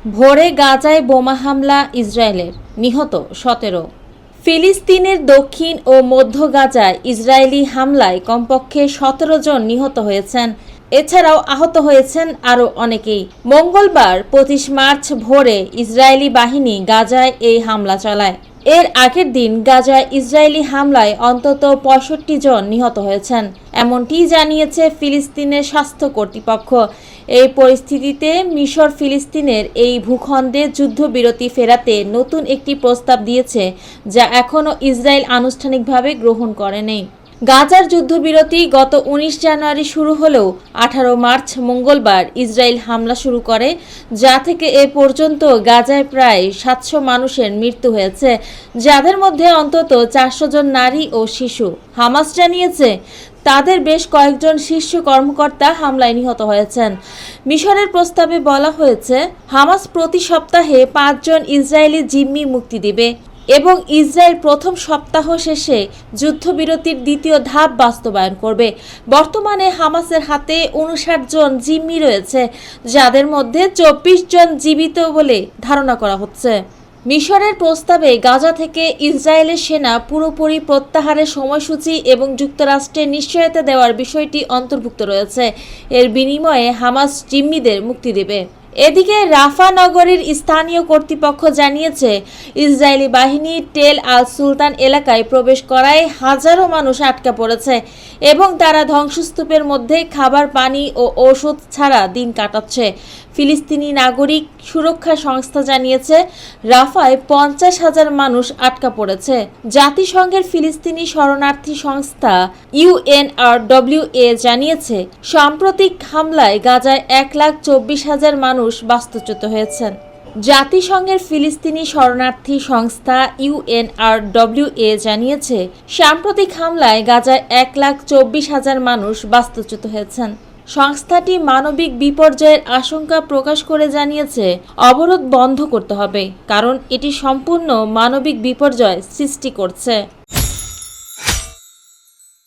ভোরে গাজায় বোমা হামলা ইসরায়েলের, নিহত 17। ফিলিস্তিনের দক্ষিণ ও মধ্য গাজায় ইসরায়েলি হামলায় কমপক্ষে 17 জন নিহত হয়েছেন। এছাড়াও আহত হয়েছেন আরও অনেকেই। মঙ্গলবার 25 মার্চ ভোরে ইসরায়েলি বাহিনী গাজায় এই হামলা চালায়। এর আগের দিন গাজায় ইসরায়েলি হামলায় অন্তত 65 জন নিহত হয়েছেন, এমনটি জানিয়েছে ফিলিস্তিনের স্বাস্থ্য কর্তৃপক্ষ। এই পরিস্থিতিতে মিশর ফিলিস্তিনের এই ভূখণ্ডে যুদ্ধবিরতি ফেরাতে নতুন একটি প্রস্তাব দিয়েছে, যা এখনও ইসরায়েল আনুষ্ঠানিকভাবে গ্রহণ করেনি। গাজার যুদ্ধবিরতি গত 19 জানুয়ারি শুরু হলেও 18 মার্চ মঙ্গলবার ইসরায়েল হামলা শুরু করে, যা থেকে এ পর্যন্ত গাজায় প্রায় 700 মানুষের মৃত্যু হয়েছে, যাদের মধ্যে অন্তত 400 জন নারী ও শিশু। হামাস জানিয়েছে তাদের বেশ কয়েকজন শীর্ষ কর্মকর্তা হামলায় নিহত হয়েছেন। মিশরের প্রস্তাবে বলা হয়েছে হামাস প্রতি সপ্তাহে 5 জন ইসরায়েলি জিম্মি মুক্তি দেবে এবং ইসরায়েল প্রথম সপ্তাহ শেষে যুদ্ধবিরতির দ্বিতীয় ধাপ বাস্তবায়ন করবে। বর্তমানে হামাসের হাতে 59 জন জিম্মি রয়েছে, যাদের মধ্যে 24 জন জীবিত বলে ধারণা করা হচ্ছে। মিশরের প্রস্তাবে গাজা থেকে ইসরায়েলের সেনা পুরোপুরি প্রত্যাহারের সময়সূচি এবং যুক্তরাষ্ট্রের নিশ্চয়তা দেওয়ার বিষয়টি অন্তর্ভুক্ত রয়েছে। এর বিনিময়ে হামাস জিম্মিদের মুক্তি দেবে। এদিকে রাফা নগরীর স্থানীয় কর্তৃপক্ষ জানিয়েছে ইসরায়েলি বাহিনী টেল আল সুলতান এলাকায় প্রবেশ করায় হাজারো মানুষ আটকা পড়েছে এবং তারা ধ্বংসস্তূপের মধ্যে খাবার, পানি ও ঔষধ ছাড়া দিন কাটাচ্ছে। ফিলিস্তিনি নাগরিক সুরক্ষা সংস্থা জানিয়েছে রাফায় 50,000 মানুষ আটকা পড়েছে। জাতিসংঘের ফিলিস্তিনি শরণার্থী সংস্থা UNRWA জানিয়েছে সাম্প্রতিক হামলায় গাজায় 1,24,000 মানুষ বাস্তুচ্যুত হয়েছেন। জাতিসংঘের ফিলিস্তিনি শরণার্থী সংস্থা UNRWA জানিয়েছে সাম্প্রতিক হামলায় গাজায় 1,24,000 মানুষ বাস্তুচ্যুত হয়েছেন। সংস্থাটি মানবিক বিপর্যয়ের আশঙ্কা প্রকাশ করে জানিয়েছে অবরোধ বন্ধ করতে হবে, কারণ এটি সম্পূর্ণ মানবিক বিপর্যয় সৃষ্টি করছে।